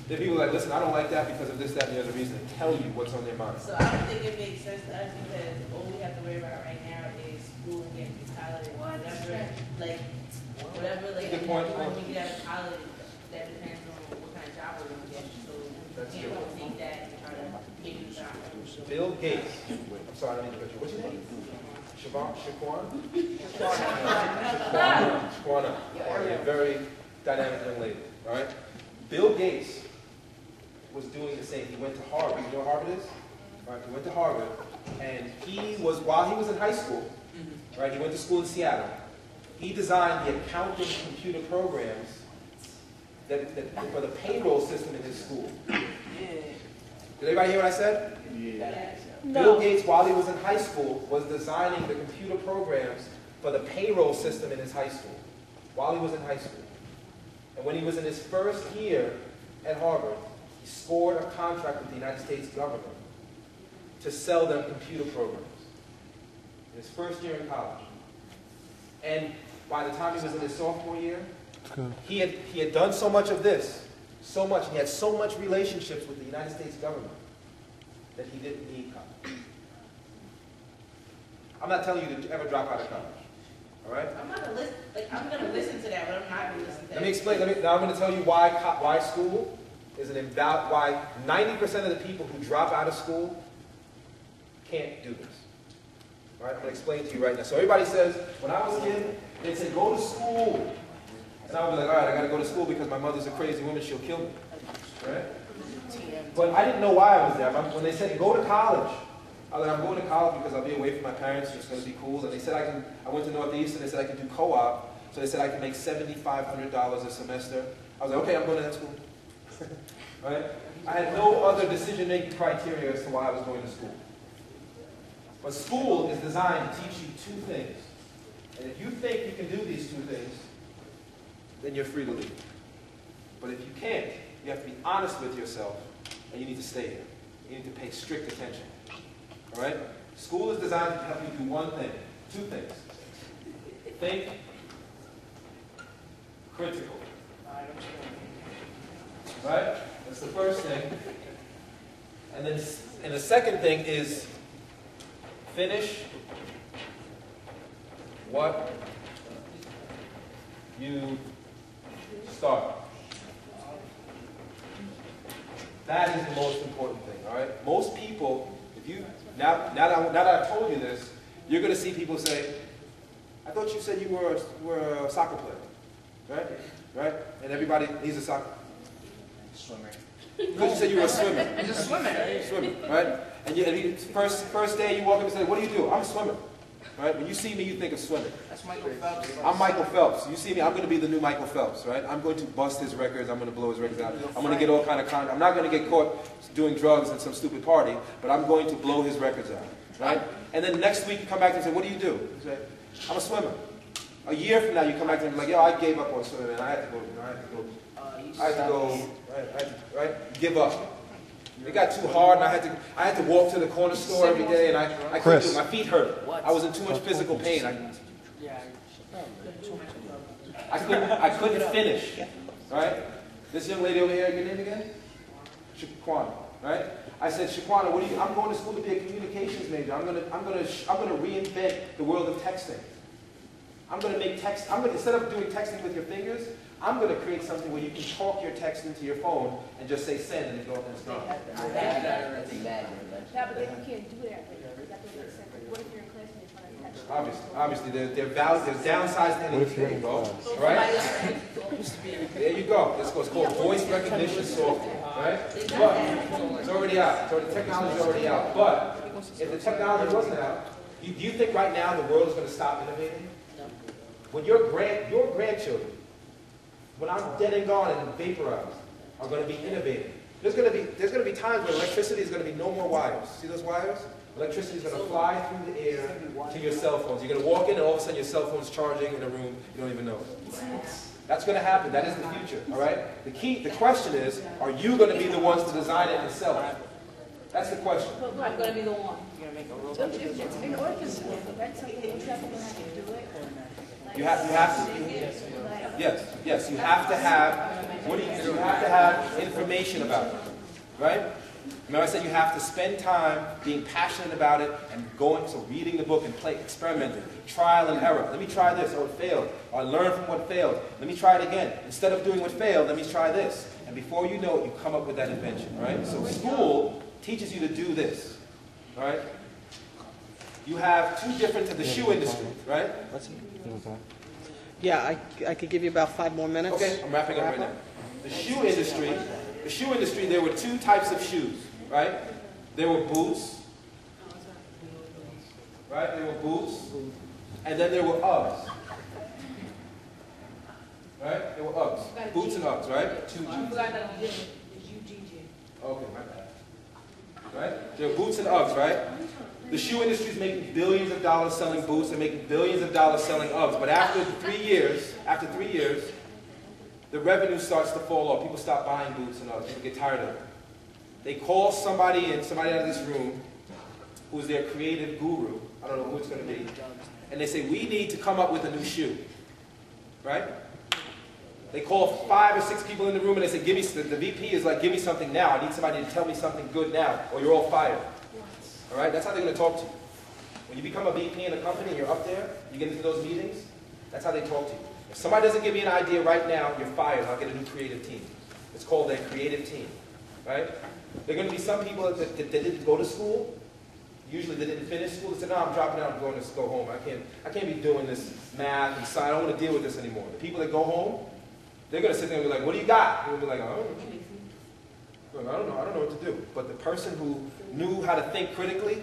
There are people like, listen, I don't like that because of this, that, and the other reason, and tell you what's on their mind. So I don't think it makes sense to us because all we have to worry about right now is school and getting to college. Whatever, Good point. when we get out of college, that depends on what kind of job we're going to get. So we can't overthink that and try to get a job. Bill Gates. I'm sorry, I don't need to picture. What's your name? Shaquana? Shaquana. A very dynamic young lady. All right? Bill Gates was doing the same. He went to Harvard. You know what Harvard is? Right? He went to Harvard, and while he was in high school, right? He went to school in Seattle. He designed the accounting computer programs for the payroll system in his school. Did everybody hear what I said? Yeah. No. Bill Gates, while he was in high school, was designing the computer programs for the payroll system in his high school. While he was in high school. And when he was in his first year at Harvard, he scored a contract with the United States government to sell them computer programs. In his first year in college. And by the time he was in his sophomore year, he had done so much of this, so much, he had so much relationships with the United States government that he didn't need college. I'm not telling you to ever drop out of college. All right? I'm not gonna listen. I'm gonna listen to that, but I'm not gonna listen to that. Let me explain. Now I'm going to tell you why school is an invalid. Why 90% of the people who drop out of school can't do this. All right? I'm going to explain to you right now. So everybody says, when I was a kid, they'd say, go to school. And I would be like, all right, I got to go to school because my mother's a crazy woman. She'll kill me. Right? But I didn't know why I was there. When they said, go to college, I was like, I'm going to college because I'll be away from my parents. It's going to be cool. And they said I went to Northeast, and they said I could do co-op. So they said I could make $7,500 a semester. I was like, okay, I'm going to that school. Right? I had no other decision-making criteria as to why I was going to school. But school is designed to teach you two things. And if you think you can do these two things, then you're free to leave. But if you can't, you have to be honest with yourself, and you need to stay here. You need to pay strict attention. All right? School is designed to help you do one thing, two things. Think critical. Right? That's the first thing. And the second thing is finish what you start. That is the most important thing, all right? Most people, now that I've told you this, you're going to see people say, I thought you said you were a soccer player, right? Right? And everybody needs a soccer. Swimmer. Because you said you were a swimmer. He's a swimmer. Swimmer, right? And first day you walk up and say, what do you do? I'm a swimmer. Right? When you see me, you think of swimming. That's Michael Phelps. I'm Michael Phelps. You see me, I'm going to be the new Michael Phelps, right? I'm going to bust his records. I'm going to blow his records out. I'm going to get all kind of I'm not going to get caught doing drugs at some stupid party, but I'm going to blow his records out, right? And then next week you come back and say, what do you do? You say, I'm a swimmer. A year from now you come back and be like, yo, I gave up on swimming, man. I had to go, right? Give up. It got too hard, and I had to walk to the corner store every day, and I couldn't do it. My feet hurt. I was in too much physical pain. I couldn't finish. Right? This young lady over here, your name again? Shaquana. Right? I said, Shaquana, what do you? I'm going to school to be a communications major. I'm gonna reinvent the world of texting. I'm gonna make text. Instead of doing texting with your fingers, I'm going to create something where you can talk your text into your phone and just say send and it's gone. Yeah, but then you can't do that. What if you're in class and you're trying to text? Obviously, there's downsides to anything, bro. Right? There you go. It's called voice recognition software. Right? But it's already out. The technology's already out. But if the technology wasn't out, do you think right now the world is going to stop innovating? When your grandchildren, when I'm dead and gone and vaporized, are going to be innovating. There's going to be times when electricity is going to be no more wires. See those wires? Electricity is going to fly through the air to your cell phones. You're going to walk in and all of a sudden your cell phone's charging in a room you don't even know. That's going to happen. That is the future. All right. The question is, are you going to be the ones to design it and sell it? That's the question. I'm going to be the one. In order to prevent something, don't you have to have to do it? You have to. Yes. You have to have What do you have to have information about it, right? Remember I said you have to spend time being passionate about it and going, so reading the book and experimenting, trial and error. Let me try this, oh it failed. Or learn from what failed. Let me try it again. Instead of doing what failed, let me try this. And before you know it, you come up with that invention, right? So school teaches you to do this, right? You have two different to the shoe industry, right? Yeah, I could give you about 5 more minutes. Okay, I'm wrapping up right now. The shoe industry, there were two types of shoes, right? There were boots, right? There were boots, and then there were Uggs. Right? There were Uggs. Boots and Uggs, right? Two G's. Okay, my bad. Right? There were boots and Uggs, right? The shoe industry is making billions of dollars selling boots and making billions of dollars selling Uggs. But after 3 years, the revenue starts to fall off. People stop buying boots and Uggs. People get tired of it. They call somebody out of this room, who's their creative guru. I don't know who it's going to be. And they say, we need to come up with a new shoe. Right? They call 5 or 6 people in the room and they say, give me, the VP is like, give me something now. I need somebody to tell me something good now, or you're all fired. All right? That's how they're going to talk to you. When you become a VP in a company and you're up there, you get into those meetings, that's how they talk to you. If somebody doesn't give me an idea right now, you're fired. I'll get a new creative team. It's called a creative team. Right? There are going to be some people that didn't go to school. Usually they didn't finish school. They said, no, I'm dropping out. I'm going to go home. I can't be doing this math and science. I don't want to deal with this anymore. The people that go home, they're going to sit there and be like, what do you got? And we'll be like, I don't know. I don't know what to do. But the person who knew how to think critically,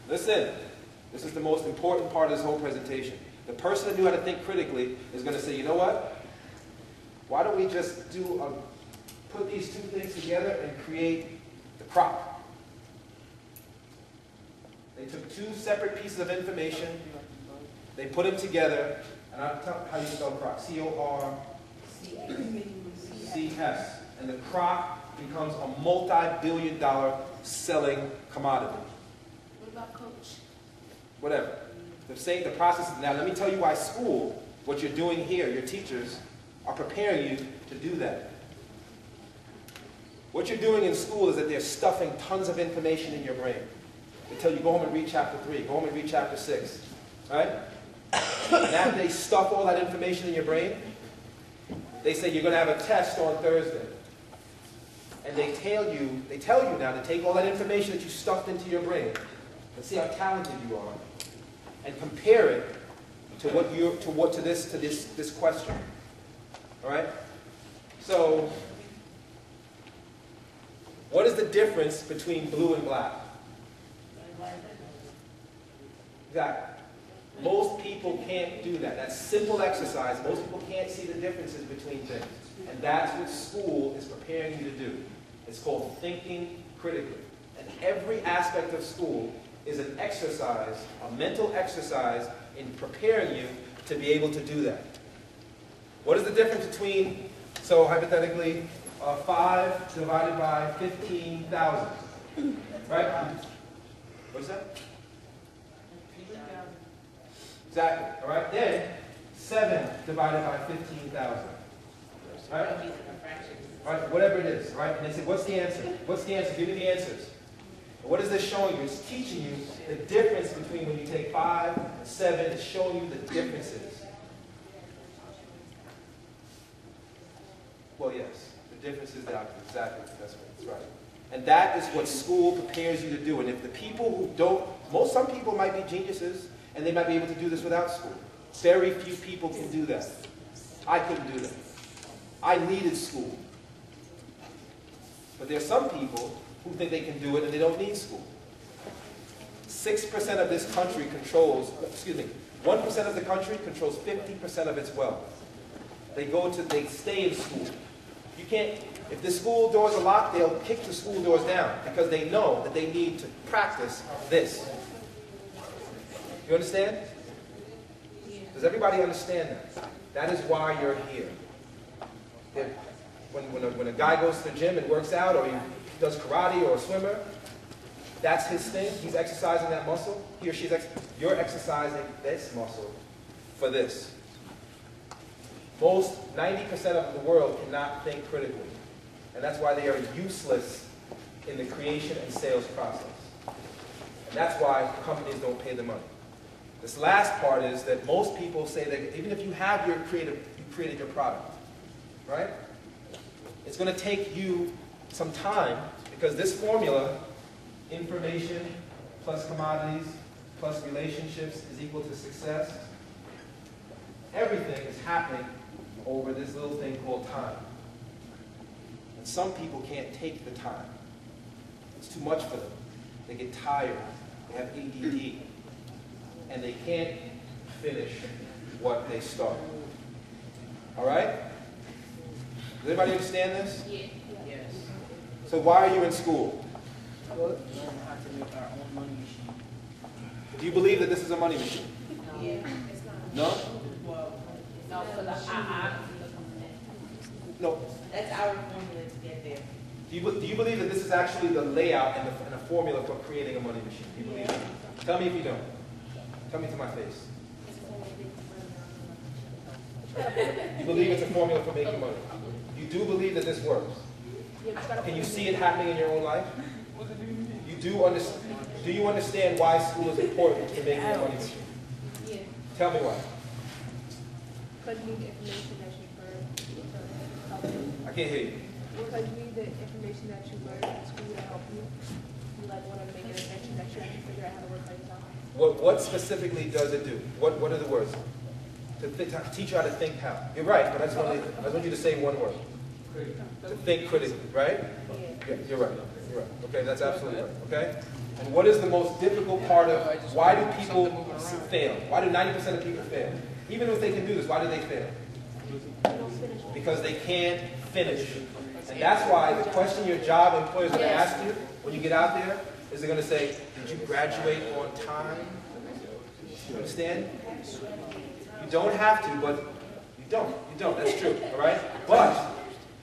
listen, this is the most important part of this whole presentation. The person that knew how to think critically is going to say, you know what? Why don't we just put these two things together and create the crop? They took two separate pieces of information, they put them together, and I'll tell how you spell crop. C-O-R-C-S. And the crop becomes a multi-billion-dollar selling commodity. What about Coach? Whatever. They're saying the process is, now let me tell you why school, what you're doing here, your teachers are preparing you to do that. What you're doing in school is that they're stuffing tons of information in your brain. They tell you, go home and read chapter 3, go home and read chapter 6. Right? And after they stuff all that information in your brain, they say you're going to have a test on Thursday. And they tell you now to take all that information that you stuffed into your brain and see how talented you are, and compare it to this question. All right? So, what is the difference between blue and black? Exactly. Most people can't do that. That's simple exercise. Most people can't see the differences between things. And that's what school is preparing you to do. It's called thinking critically. And every aspect of school is an exercise, a mental exercise in preparing you to be able to do that. What is the difference between, so hypothetically, 5 divided by 15,000? Right? What's that? Exactly. All right. Then 7 divided by 15,000. Right? All right. Whatever it is. Right. And they say, what's the answer? What's the answer? Give me the answers. And what is this showing you? It's teaching you the difference between when you take 5 and 7. It's showing you the differences. Well, yes. The difference is that exactly. That's right. And that is what school prepares you to do. And if the people who don't, some people might be geniuses, and they might be able to do this without school. Very few people can do that. I couldn't do that. I needed school. But there are some people who think they can do it and they don't need school. 6% of this country 1% of the country controls 50% of its wealth. They stay in school. You can't, if the school doors are locked, they'll kick the school doors down because they know that they need to practice this. You understand? Does everybody understand that? That is why you're here. When a guy goes to the gym and works out, or he does karate or a swimmer, that's his thing. He's exercising that muscle. He or she's you're exercising this muscle for this. Most 90% of the world cannot think critically. And that's why they are useless in the creation and sales process. And that's why companies don't pay the money. This last part is that most people say that even if you have you created your product, right? It's going to take you some time because this formula, information plus commodities plus relationships is equal to success. Everything is happening over this little thing called time. And some people can't take the time. It's too much for them. They get tired. They have ADD. And they can't finish what they start. All right? Does everybody understand this? Yeah. Yes. So why are you in school? Learn how to make our own money machine. Do you believe that this is a money machine? Yeah. No? Well, No, so No. that's our formula to get there. Do you believe that this is actually the layout and a formula for creating a money machine? Do you believe it? Tell me if you don't. Tell me to my face. You believe it's a formula for making money. You do believe that this works. Can you see it happening in your own life? Do you understand why school is important to making a money machine? Yeah, Tell me why. because you need the information that you learn to help you. I can't hear you. Because you need the information that you learn in school to help you. You like want to make an invention that you actually figure out how to work by yourself. What specifically does it do? What are the words? To teach you how to think how. You're right, but I just want you to say one word. To think critically, right? Yeah, you're right. You're right. Okay, that's absolutely right. Okay? And what is the most difficult part of why do people fail? Why do 90% of people fail? Even if they can do this, why do they fail? Because they can't finish. And that's why the question your job employers are going to ask you when you get out there is they're going to say, did you graduate on time? You understand? You don't have to, but you don't. You don't. That's true. All right? But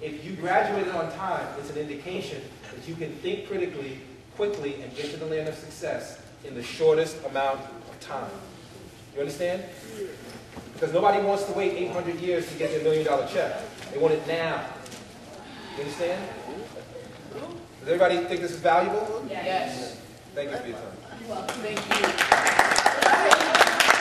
if you graduated on time, it's an indication that you can think critically, quickly, and get to the land of success in the shortest amount of time. You understand? Because nobody wants to wait 800 years to get their $1 million check. They want it now. You understand? Does everybody think this is valuable? yes. Thank you for your time. Thank you.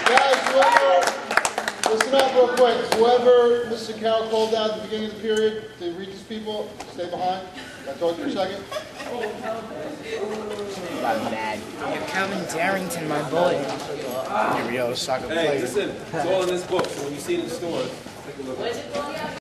Guys, whoever, listen up real quick. Whoever Mr. Carroll called out at the beginning of the period to read these people, stay behind. Can I talk to you for a second? I'm mad. Calvin Darrington, my boy. Here we go, soccer Hey, player. listen, it's all in this book, so when you see it in the stores, take a look at it. Where's it going?